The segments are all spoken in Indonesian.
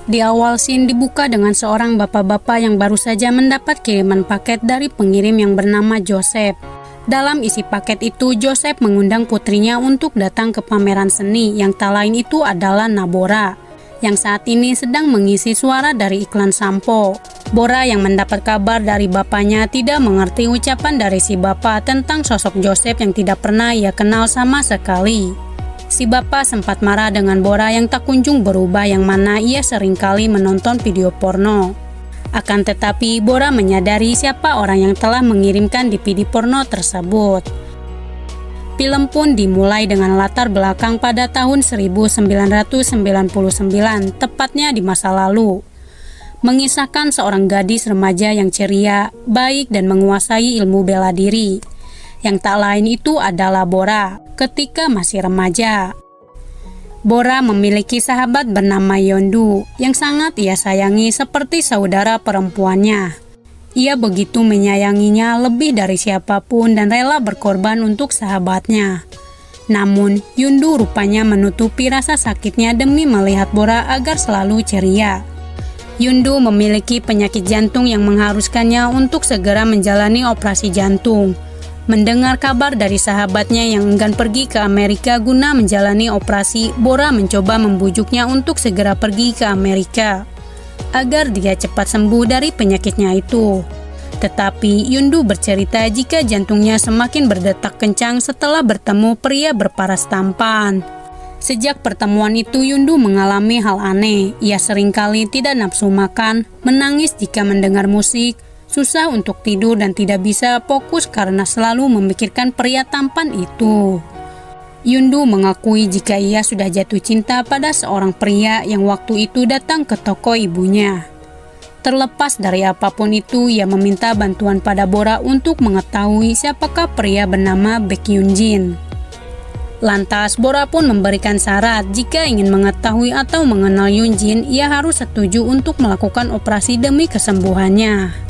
Di awal scene dibuka dengan seorang bapak-bapak yang baru saja mendapat kiriman paket dari pengirim yang bernama Joseph. Dalam isi paket itu, Joseph mengundang putrinya untuk datang ke pameran seni yang tak lain itu adalah Nabora, yang saat ini sedang mengisi suara dari iklan sampo. Bora yang mendapat kabar dari bapaknya tidak mengerti ucapan dari si bapak tentang sosok Joseph yang tidak pernah ia kenal sama sekali. Si bapak sempat marah dengan Bora yang tak kunjung berubah, yang mana ia seringkali menonton video porno. Akan tetapi Bora menyadari siapa orang yang telah mengirimkan DVD porno tersebut. Film pun dimulai dengan latar belakang pada tahun 1999, tepatnya di masa lalu. Mengisahkan seorang gadis remaja yang ceria, baik dan menguasai ilmu bela diri. Yang tak lain itu adalah Bora ketika masih remaja. Bora memiliki sahabat bernama Yondu yang sangat ia sayangi seperti saudara perempuannya. Ia begitu menyayanginya lebih dari siapapun dan rela berkorban untuk sahabatnya. Namun, Yondu rupanya menutupi rasa sakitnya demi melihat Bora agar selalu ceria. Yondu memiliki penyakit jantung yang mengharuskannya untuk segera menjalani operasi jantung. Mendengar kabar dari sahabatnya yang enggan pergi ke Amerika guna menjalani operasi, Bora mencoba membujuknya untuk segera pergi ke Amerika agar dia cepat sembuh dari penyakitnya itu. Tetapi Yondu bercerita jika jantungnya semakin berdetak kencang setelah bertemu pria berparas tampan. Sejak pertemuan itu, Yondu mengalami hal aneh. Ia seringkali tidak nafsu makan, menangis jika mendengar musik, susah untuk tidur dan tidak bisa fokus karena selalu memikirkan pria tampan itu. Yondu mengakui jika ia sudah jatuh cinta pada seorang pria yang waktu itu datang ke toko ibunya. Terlepas dari apapun itu, ia meminta bantuan pada Bora untuk mengetahui siapakah pria bernama Baekhyunjin. Lantas Bora pun memberikan syarat jika ingin mengetahui atau mengenal Yunjin, ia harus setuju untuk melakukan operasi demi kesembuhannya.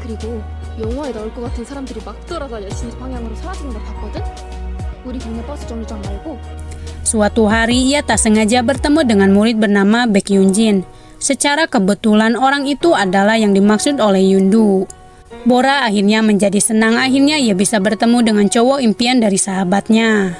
그리고 영화에 나올 것 같은 사람들이 막 돌아다녀 진입 방향으로 사라지는 걸 봤거든? 우리 동네 버스 정류장 말고. Suatu hari ia tak sengaja bertemu dengan murid bernama Baekhyunjin. Secara kebetulan orang itu adalah yang dimaksud oleh Yondu. Bora akhirnya menjadi senang, akhirnya ia bisa bertemu dengan cowok impian dari sahabatnya.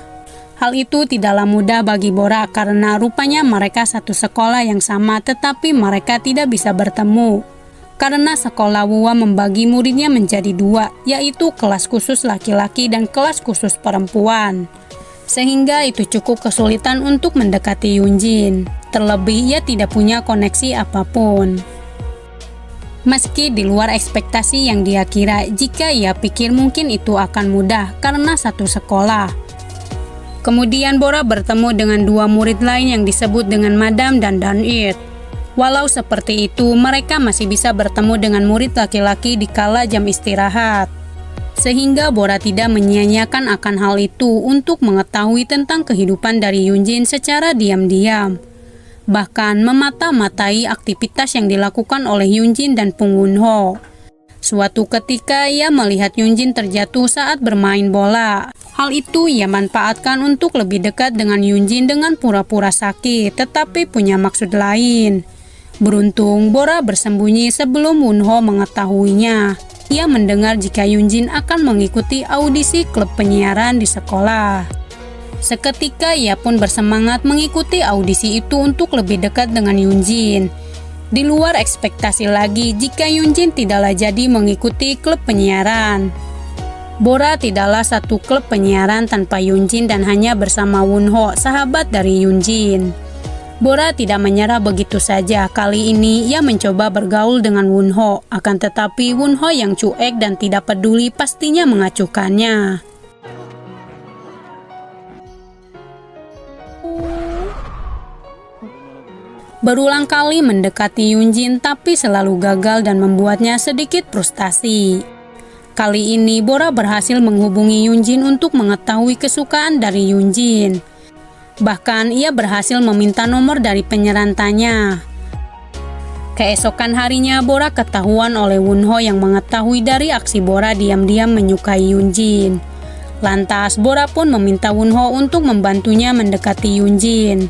Hal itu tidaklah mudah bagi Bora karena rupanya mereka satu sekolah yang sama tetapi mereka tidak bisa bertemu. Karena sekolah WUA membagi muridnya menjadi dua, yaitu kelas khusus laki-laki dan kelas khusus perempuan. Sehingga itu cukup kesulitan untuk mendekati Yunjin. Terlebih ia tidak punya koneksi apapun. Meski di luar ekspektasi yang dia kira, jika ia pikir mungkin itu akan mudah karena satu sekolah. Kemudian Bora bertemu dengan dua murid lain yang disebut dengan Madam dan Dan-it. Walau seperti itu, mereka masih bisa bertemu dengan murid laki-laki di kala jam istirahat. Sehingga Bora tidak menyia-nyiakan akan hal itu untuk mengetahui tentang kehidupan dari Yunjin secara diam-diam. Bahkan memata-matai aktivitas yang dilakukan oleh Yunjin dan Pung Wunho. Suatu ketika ia melihat Yunjin terjatuh saat bermain bola. Hal itu ia manfaatkan untuk lebih dekat dengan Yunjin dengan pura-pura sakit, tetapi punya maksud lain. Beruntung, Bora bersembunyi sebelum Wunho mengetahuinya. Ia mendengar jika Yunjin akan mengikuti audisi klub penyiaran di sekolah. Seketika ia pun bersemangat mengikuti audisi itu untuk lebih dekat dengan Yunjin. Di luar ekspektasi lagi jika Yunjin tidaklah jadi mengikuti klub penyiaran. Bora tidaklah satu klub penyiaran tanpa Yunjin dan hanya bersama Wunho, sahabat dari Yunjin. Bora tidak menyerah begitu saja. Kali ini ia mencoba bergaul dengan Wunho, akan tetapi Wunho yang cuek dan tidak peduli pastinya mengacuhkannya. Berulang kali mendekati Yunjin tapi selalu gagal dan membuatnya sedikit frustasi. Kali ini Bora berhasil menghubungi Yunjin untuk mengetahui kesukaan dari Yunjin. Bahkan ia berhasil meminta nomor dari penyerantanya. Keesokan harinya Bora ketahuan oleh Wunho yang mengetahui dari aksi Bora diam-diam menyukai Yunjin. Lantas Bora pun meminta Wunho untuk membantunya mendekati Yunjin.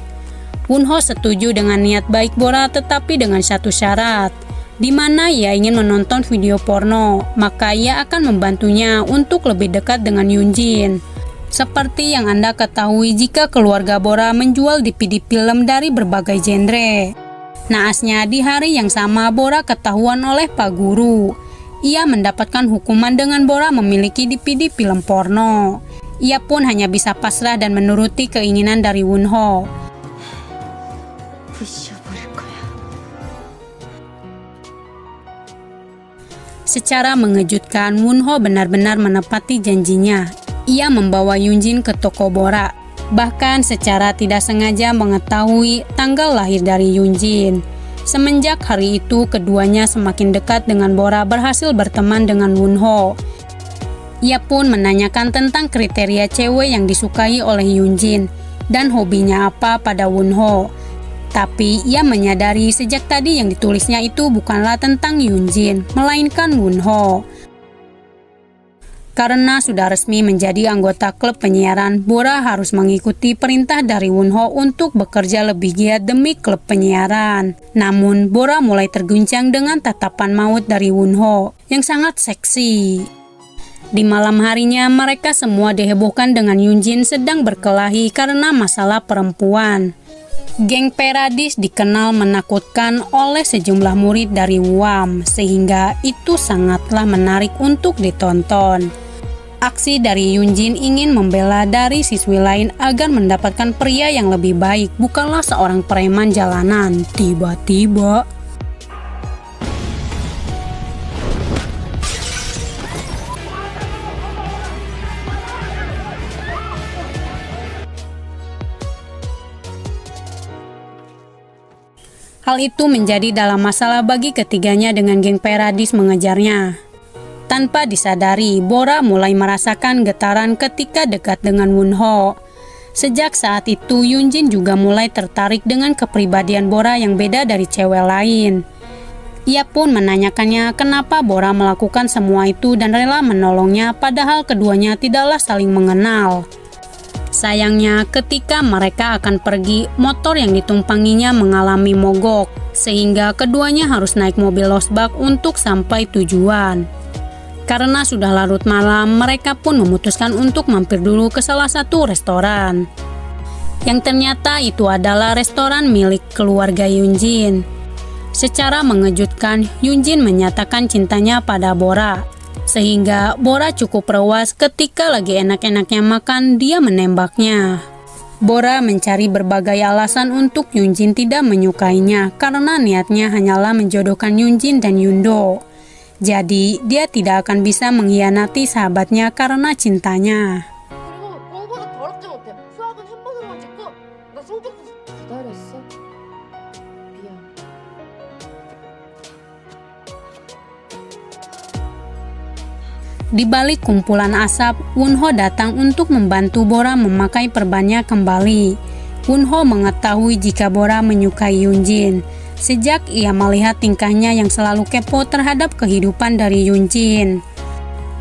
Wunho setuju dengan niat baik Bora tetapi dengan satu syarat, di mana ia ingin menonton video porno, maka ia akan membantunya untuk lebih dekat dengan Yunjin. Seperti yang Anda ketahui jika keluarga Bora menjual DVD film dari berbagai genre. Naasnya di hari yang sama Bora ketahuan oleh Pak Guru. Ia mendapatkan hukuman dengan Bora memiliki DVD film porno. Ia pun hanya bisa pasrah dan menuruti keinginan dari Wunho. Secara mengejutkan, Wunho benar-benar menepati janjinya. Ia membawa Yunjin ke toko Bora. Bahkan secara tidak sengaja mengetahui tanggal lahir dari Yunjin. Semenjak hari itu, keduanya semakin dekat dengan Bora berhasil berteman dengan Wunho. Ia pun menanyakan tentang kriteria cewek yang disukai oleh Yunjin dan hobinya apa pada Wunho. Tapi ia menyadari sejak tadi yang ditulisnya itu bukanlah tentang Yunjin, melainkan Wunho. Karena sudah resmi menjadi anggota klub penyiaran, Bora harus mengikuti perintah dari Wunho untuk bekerja lebih giat demi klub penyiaran. Namun, Bora mulai terguncang dengan tatapan maut dari Wunho yang sangat seksi. Di malam harinya, mereka semua dihebohkan dengan Yunjin sedang berkelahi karena masalah perempuan. Geng Paradise dikenal menakutkan oleh sejumlah murid dari UAM, sehingga itu sangatlah menarik untuk ditonton. Aksi dari Yunjin ingin membela dari siswi lain agar mendapatkan pria yang lebih baik, bukanlah seorang preman jalanan. Tiba-tiba hal itu menjadi dalam masalah bagi ketiganya dengan geng Paradise mengejarnya. Tanpa disadari, Bora mulai merasakan getaran ketika dekat dengan Wunho. Sejak saat itu, Yunjin juga mulai tertarik dengan kepribadian Bora yang beda dari cewek lain. Ia pun menanyakannya kenapa Bora melakukan semua itu dan rela menolongnya padahal keduanya tidaklah saling mengenal. Sayangnya, ketika mereka akan pergi, motor yang ditumpanginya mengalami mogok, sehingga keduanya harus naik mobil losbak untuk sampai tujuan. Karena sudah larut malam, mereka pun memutuskan untuk mampir dulu ke salah satu restoran. Yang ternyata itu adalah restoran milik keluarga Yunjin. Secara mengejutkan, Yunjin menyatakan cintanya pada Bora. Sehingga Bora cukup puas ketika lagi enak-enaknya makan, dia menembaknya. Bora mencari berbagai alasan untuk Yunjin tidak menyukainya karena niatnya hanyalah menjodohkan Yunjin dan Yundo. Jadi, dia tidak akan bisa mengkhianati sahabatnya karena cintanya. Di balik kumpulan asap, Wunho datang untuk membantu Bora memakai perbannya kembali. Wunho mengetahui jika Bora menyukai Yunjin. Sejak ia melihat tingkahnya yang selalu kepo terhadap kehidupan dari Yunjin.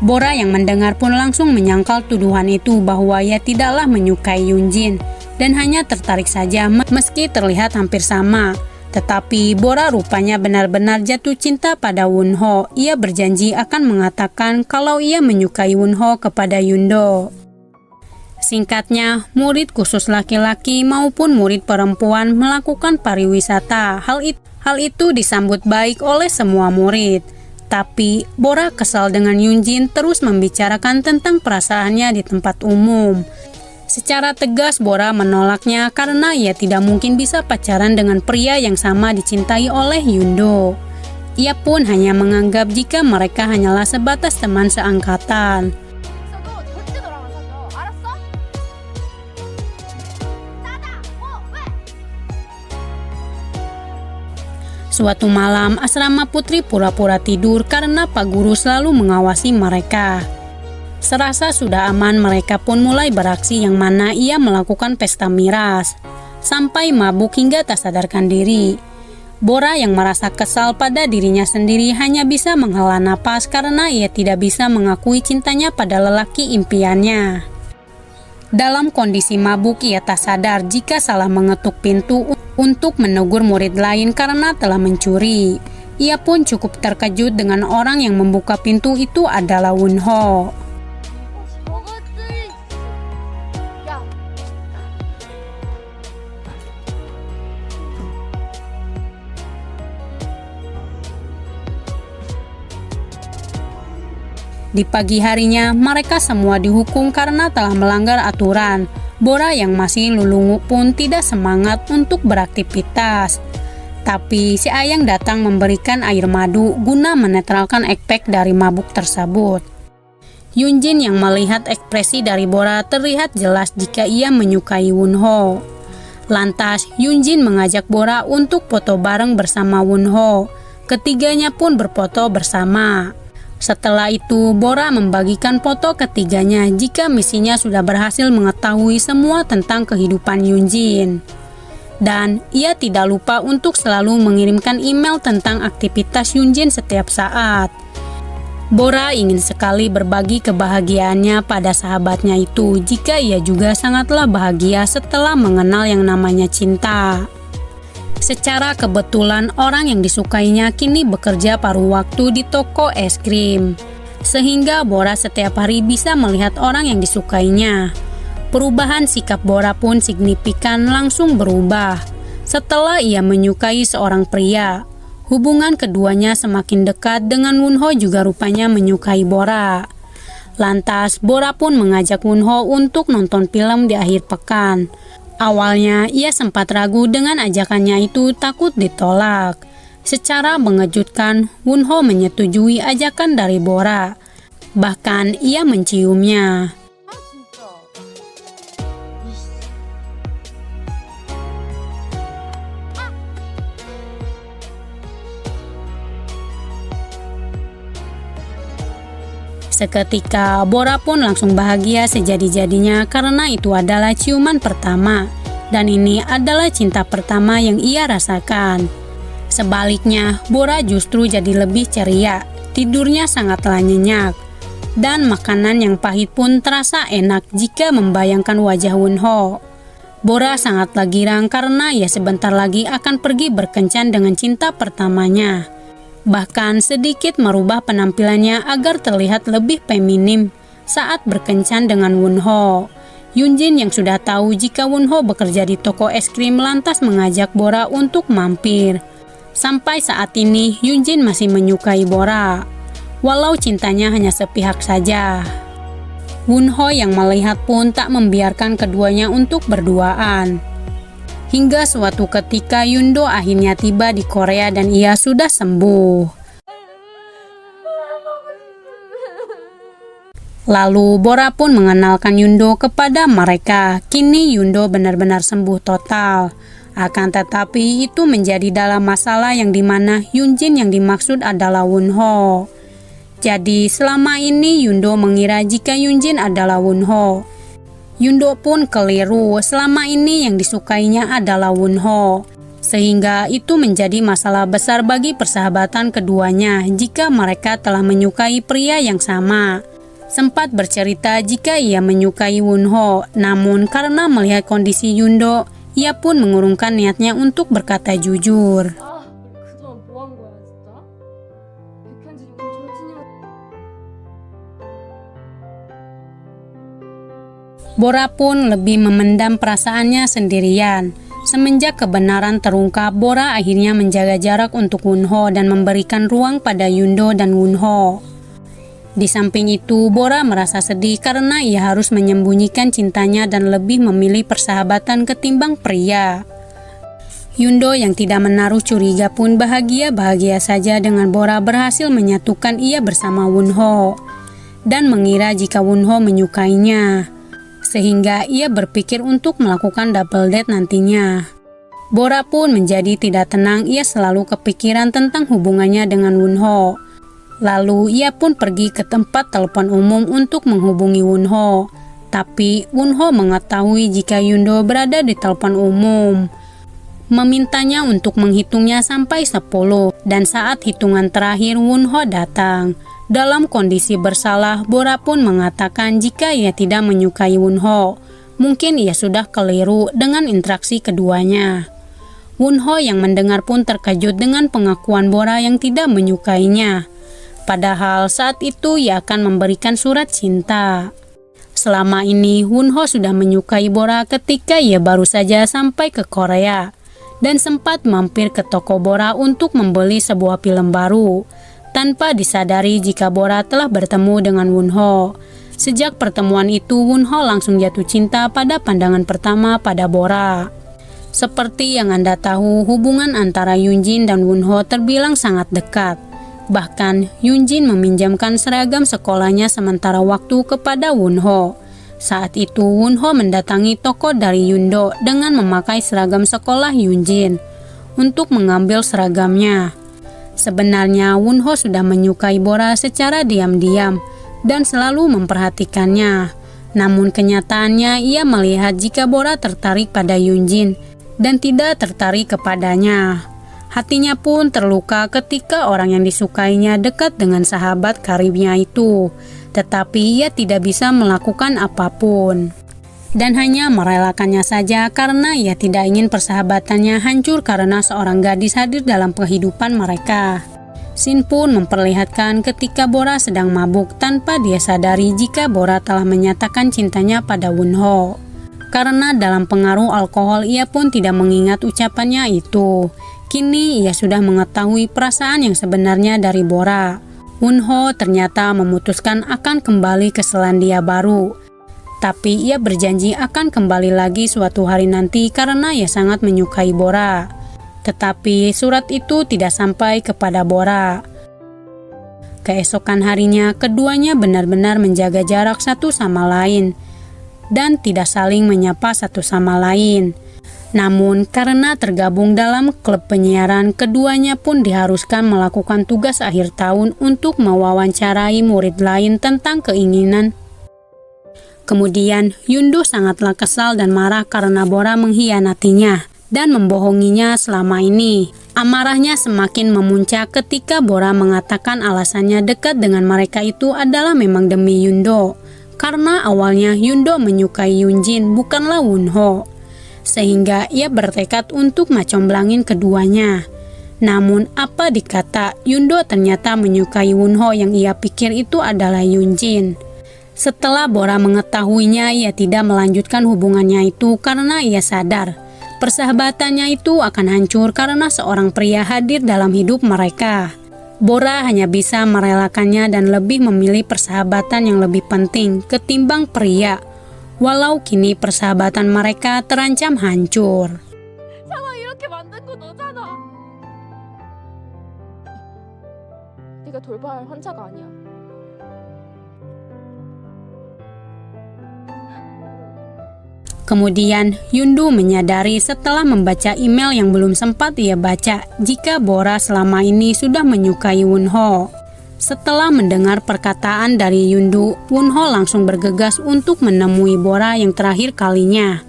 Bora yang mendengar pun langsung menyangkal tuduhan itu bahwa ia tidaklah menyukai Yunjin dan hanya tertarik saja meski terlihat hampir sama. Tetapi Bora rupanya benar-benar jatuh cinta pada Wunho. Ia berjanji akan mengatakan kalau ia menyukai Wunho kepada Yundo. Singkatnya, murid khusus laki-laki maupun murid perempuan melakukan pariwisata. Hal itu disambut baik oleh semua murid. Tapi Bora kesal dengan Yunjin terus membicarakan tentang perasaannya di tempat umum. Secara tegas Bora menolaknya karena ia tidak mungkin bisa pacaran dengan pria yang sama dicintai oleh Yundo. Ia pun hanya menganggap jika mereka hanyalah sebatas teman seangkatan. Suatu malam, asrama putri pura-pura tidur karena Pak Guru selalu mengawasi mereka. Serasa sudah aman, mereka pun mulai beraksi yang mana ia melakukan pesta miras. Sampai mabuk hingga tak sadarkan diri. Bora yang merasa kesal pada dirinya sendiri hanya bisa menghela napas karena ia tidak bisa mengakui cintanya pada lelaki impiannya. Dalam kondisi mabuk, ia tak sadar jika salah mengetuk pintu untuk menegur murid lain karena telah mencuri. Ia pun cukup terkejut dengan orang yang membuka pintu itu adalah Won-ho. Di pagi harinya, mereka semua dihukum karena telah melanggar aturan. Bora yang masih lulungu pun tidak semangat untuk beraktivitas. Tapi si Ayang datang memberikan air madu guna menetralkan efek dari mabuk tersebut. Yunjin yang melihat ekspresi dari Bora terlihat jelas jika ia menyukai Won-ho. Lantas Yunjin mengajak Bora untuk foto bareng bersama Won-ho. Ketiganya pun berfoto bersama. Setelah itu, Bora membagikan foto ketiganya jika misinya sudah berhasil mengetahui semua tentang kehidupan Yunjin. Dan ia tidak lupa untuk selalu mengirimkan email tentang aktivitas Yunjin setiap saat. Bora ingin sekali berbagi kebahagiaannya pada sahabatnya itu jika ia juga sangatlah bahagia setelah mengenal yang namanya cinta. Secara kebetulan orang yang disukainya kini bekerja paruh waktu di toko es krim. Sehingga Bora setiap hari bisa melihat orang yang disukainya. Perubahan sikap Bora pun signifikan langsung berubah. Setelah ia menyukai seorang pria, hubungan keduanya semakin dekat dengan Won-ho juga rupanya menyukai Bora. Lantas Bora pun mengajak Won-ho untuk nonton film di akhir pekan. Awalnya ia sempat ragu dengan ajakannya itu takut ditolak. Secara mengejutkan, Won-ho menyetujui ajakan dari Bora. Bahkan ia menciumnya. Seketika, Bora pun langsung bahagia sejadi-jadinya karena itu adalah ciuman pertama. Dan ini adalah cinta pertama yang ia rasakan. Sebaliknya, Bora justru jadi lebih ceria. Tidurnya sangatlah nyenyak. Dan makanan yang pahit pun terasa enak jika membayangkan wajah Won-ho. Bora sangatlah girang karena ia sebentar lagi akan pergi berkencan dengan cinta pertamanya. Bahkan sedikit merubah penampilannya agar terlihat lebih feminim saat berkencan dengan Won-ho. Yunjin yang sudah tahu jika Won-ho bekerja di toko es krim lantas mengajak Bora untuk mampir. Sampai saat ini Yunjin masih menyukai Bora, walau cintanya hanya sepihak saja. Won-ho yang melihat pun tak membiarkan keduanya untuk berduaan. Hingga suatu ketika Yundo akhirnya tiba di Korea dan ia sudah sembuh. Lalu Bora pun mengenalkan Yundo kepada mereka. Kini Yundo benar-benar sembuh total. Akan tetapi itu menjadi dalam masalah yang dimana Yunjin yang dimaksud adalah Won-ho. Jadi selama ini Yundo mengira jika Yunjin adalah Won-ho. Yundo pun keliru, selama ini yang disukainya adalah Won-ho. Sehingga itu menjadi masalah besar bagi persahabatan keduanya jika mereka telah menyukai pria yang sama. Sempat bercerita jika ia menyukai Won-ho, namun karena melihat kondisi Yundo, ia pun mengurungkan niatnya untuk berkata jujur. Bora pun lebih memendam perasaannya sendirian. Semenjak kebenaran terungkap, Bora akhirnya menjaga jarak untuk Won-ho dan memberikan ruang pada Yundo dan Won-ho. Di samping itu, Bora merasa sedih karena ia harus menyembunyikan cintanya dan lebih memilih persahabatan ketimbang pria. Yundo yang tidak menaruh curiga pun bahagia-bahagia saja dengan Bora berhasil menyatukan ia bersama Won-ho dan mengira jika Won-ho menyukainya. Sehingga ia berpikir untuk melakukan double date nantinya. Bora pun menjadi tidak tenang, ia selalu kepikiran tentang hubungannya dengan Won-ho. Lalu ia pun pergi ke tempat telepon umum untuk menghubungi Won-ho. Tapi Won-ho mengetahui jika Yundo berada di telepon umum. Memintanya untuk menghitungnya sampai 10 dan saat hitungan terakhir Won-ho datang. Dalam kondisi bersalah, Bora pun mengatakan jika ia tidak menyukai Won-ho. Mungkin ia sudah keliru dengan interaksi keduanya. Won-ho yang mendengar pun terkejut dengan pengakuan Bora yang tidak menyukainya. Padahal saat itu ia akan memberikan surat cinta. Selama ini Won-ho sudah menyukai Bora ketika ia baru saja sampai ke Korea dan sempat mampir ke toko Bora untuk membeli sebuah film baru, tanpa disadari jika Bora telah bertemu dengan Won-ho. Sejak pertemuan itu, Won-ho langsung jatuh cinta pada pandangan pertama pada Bora. Seperti yang Anda tahu, hubungan antara Yoonjin dan Won-ho terbilang sangat dekat. Bahkan, Yoonjin meminjamkan seragam sekolahnya sementara waktu kepada Won-ho. Saat itu, Won-ho mendatangi toko dari Yundo dengan memakai seragam sekolah Yoonjin untuk mengambil seragamnya. Sebenarnya, Won-ho sudah menyukai Bora secara diam-diam dan selalu memperhatikannya. Namun kenyataannya ia melihat jika Bora tertarik pada Yoonjin dan tidak tertarik kepadanya. Hatinya pun terluka ketika orang yang disukainya dekat dengan sahabat karibnya itu, tetapi ia tidak bisa melakukan apapun. Dan hanya merelakannya saja karena ia tidak ingin persahabatannya hancur karena seorang gadis hadir dalam kehidupan mereka. Shin pun memperlihatkan ketika Bora sedang mabuk tanpa dia sadari jika Bora telah menyatakan cintanya pada Won-ho. Karena dalam pengaruh alkohol ia pun tidak mengingat ucapannya itu. Kini ia sudah mengetahui perasaan yang sebenarnya dari Bora. Won-ho ternyata memutuskan akan kembali ke Selandia Baru. Tapi ia berjanji akan kembali lagi suatu hari nanti karena ia sangat menyukai Bora. Tetapi surat itu tidak sampai kepada Bora. Keesokan harinya, keduanya benar-benar menjaga jarak satu sama lain dan tidak saling menyapa satu sama lain. Namun, karena tergabung dalam klub penyiaran, keduanya pun diharuskan melakukan tugas akhir tahun untuk mewawancarai murid lain tentang keinginan. Kemudian, Yundo sangatlah kesal dan marah karena Bora mengkhianatinya dan membohonginya selama ini. Amarahnya semakin memuncak ketika Bora mengatakan alasannya dekat dengan mereka itu adalah memang demi Yundo. Karena awalnya Yundo menyukai Yoonjin bukanlah Won-ho. Sehingga ia bertekad untuk macomblangin keduanya. Namun apa dikata, Yundo ternyata menyukai Won-ho yang ia pikir itu adalah Yoonjin. Setelah Bora mengetahuinya, ia tidak melanjutkan hubungannya itu karena ia sadar persahabatannya itu akan hancur karena seorang pria hadir dalam hidup mereka. Bora hanya bisa merelakannya dan lebih memilih persahabatan yang lebih penting ketimbang pria, walau kini persahabatan mereka terancam hancur. 상황 이렇게 만든 거 너잖아. 네가 돌봐야 할 환자가 아니야. Kemudian, Yundu menyadari setelah membaca email yang belum sempat ia baca jika Bora selama ini sudah menyukai Won-ho. Setelah mendengar perkataan dari Yundu, Won-ho langsung bergegas untuk menemui Bora yang terakhir kalinya.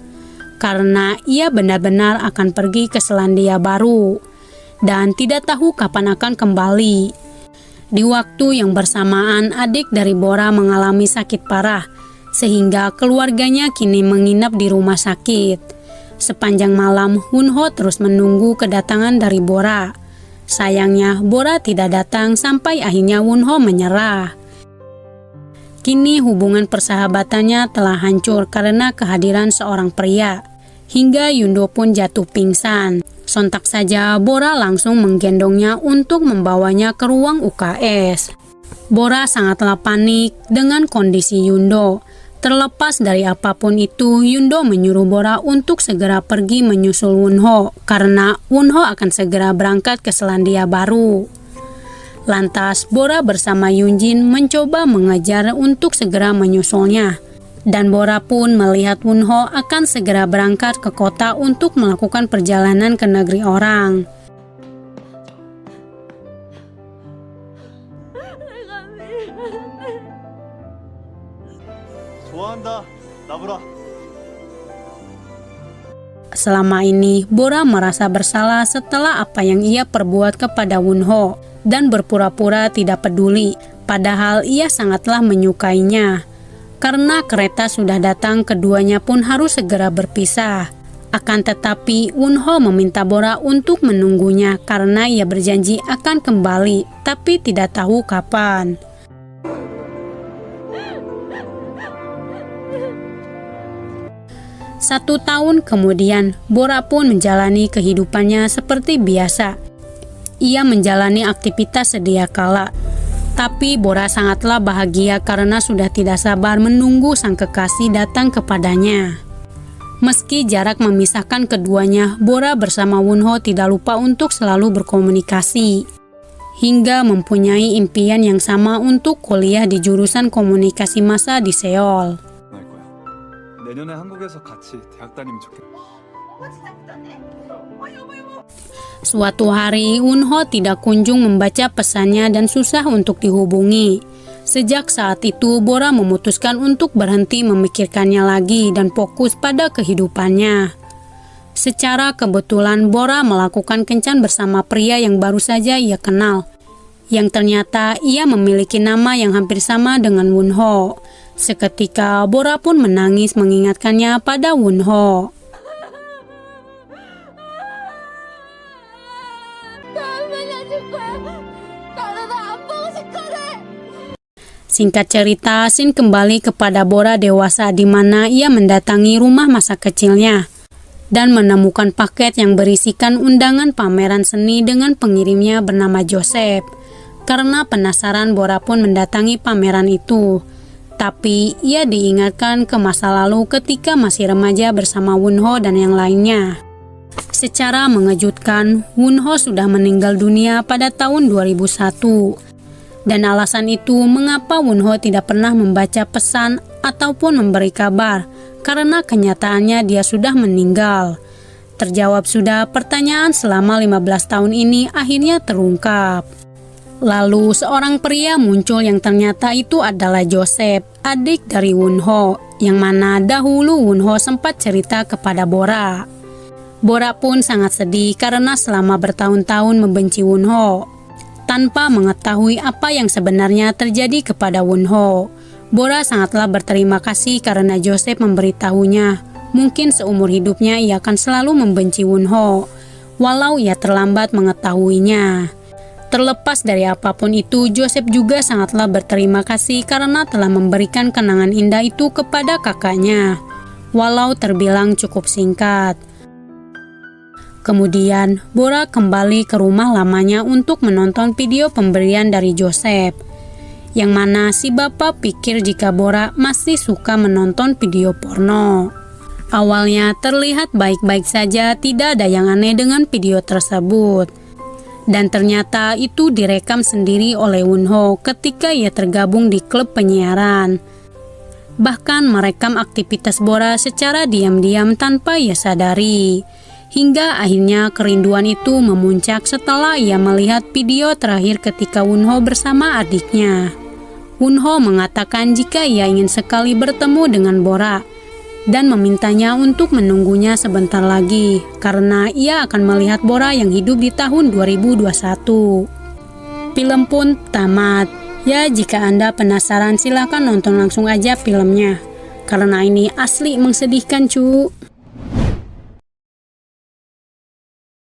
Karena ia benar-benar akan pergi ke Selandia Baru dan tidak tahu kapan akan kembali. Di waktu yang bersamaan, adik dari Bora mengalami sakit parah, sehingga keluarganya kini menginap di rumah sakit. Sepanjang malam, Won-ho terus menunggu kedatangan dari Bora. Sayangnya, Bora tidak datang sampai akhirnya Won-ho menyerah. Kini hubungan persahabatannya telah hancur karena kehadiran seorang pria. Hingga Yundo pun jatuh pingsan. Sontak saja, Bora langsung menggendongnya untuk membawanya ke ruang UKS. Bora sangatlah panik dengan kondisi Yundo. Terlepas dari apapun itu, Yundo menyuruh Bora untuk segera pergi menyusul Won-ho karena Won-ho akan segera berangkat ke Selandia Baru. Lantas, Bora bersama Yoonjin mencoba mengejar untuk segera menyusulnya. Dan Bora pun melihat Won-ho akan segera berangkat ke kota untuk melakukan perjalanan ke negeri orang. Selama ini, Bora merasa bersalah setelah apa yang ia perbuat kepada Won-ho dan berpura-pura tidak peduli, padahal ia sangatlah menyukainya. Karena kereta sudah datang, keduanya pun harus segera berpisah. Akan tetapi Wonho meminta Bora untuk menunggunya karena ia berjanji akan kembali, tapi tidak tahu kapan. Satu tahun kemudian, Bora pun menjalani kehidupannya seperti biasa. Ia menjalani aktivitas sedia kala. Tapi Bora sangatlah bahagia karena sudah tidak sabar menunggu sang kekasih datang kepadanya. Meski jarak memisahkan keduanya, Bora bersama Wonho tidak lupa untuk selalu berkomunikasi. Hingga mempunyai impian yang sama untuk kuliah di jurusan komunikasi massa di Seoul. 내년에 한국에서 같이 대학 다니면 좋겠다. Suatu hari, Wonho tidak kunjung membaca pesannya dan susah untuk dihubungi. Sejak saat itu, Bora memutuskan untuk berhenti memikirkannya lagi dan fokus pada kehidupannya. Secara kebetulan, Bora melakukan kencan bersama pria yang baru saja ia kenal, yang ternyata ia memiliki nama yang hampir sama dengan Wonho. Seketika, Bora pun menangis mengingatkannya pada Wonho. Singkat cerita, Shin kembali kepada Bora dewasa di mana ia mendatangi rumah masa kecilnya dan menemukan paket yang berisikan undangan pameran seni dengan pengirimnya bernama Joseph. Karena penasaran, Bora pun mendatangi pameran itu. Tapi ia diingatkan ke masa lalu ketika masih remaja bersama Wonho dan yang lainnya. Secara mengejutkan, Wonho sudah meninggal dunia pada tahun 2001. Dan alasan itu mengapa Wonho tidak pernah membaca pesan ataupun memberi kabar, karena kenyataannya dia sudah meninggal. Terjawab sudah pertanyaan selama 15 tahun ini akhirnya terungkap. Lalu seorang pria muncul yang ternyata itu adalah Joseph, adik dari Wonho, yang mana dahulu Wonho sempat cerita kepada Bora. Bora pun sangat sedih karena selama bertahun-tahun membenci Wonho. Tanpa mengetahui apa yang sebenarnya terjadi kepada Wonho, Bora sangatlah berterima kasih karena Joseph memberitahunya. Mungkin seumur hidupnya ia akan selalu membenci Wonho, walau ia terlambat mengetahuinya. Terlepas dari apapun itu, Joseph juga sangatlah berterima kasih karena telah memberikan kenangan indah itu kepada kakaknya, walau terbilang cukup singkat. Kemudian, Bora kembali ke rumah lamanya untuk menonton video pemberian dari Joseph, yang mana si bapak pikir jika Bora masih suka menonton video porno. Awalnya terlihat baik-baik saja, tidak ada yang aneh dengan video tersebut. Dan ternyata itu direkam sendiri oleh Wonho ketika ia tergabung di klub penyiaran. Bahkan merekam aktivitas Bora secara diam-diam tanpa ia sadari. Hingga akhirnya kerinduan itu memuncak setelah ia melihat video terakhir ketika Wonho bersama adiknya. Wonho mengatakan jika ia ingin sekali bertemu dengan Bora dan memintanya untuk menunggunya sebentar lagi karena ia akan melihat Bora yang hidup di tahun 2021. Film pun tamat. Ya, jika Anda penasaran silahkan nonton langsung aja filmnya karena ini asli mengsedihkan cu.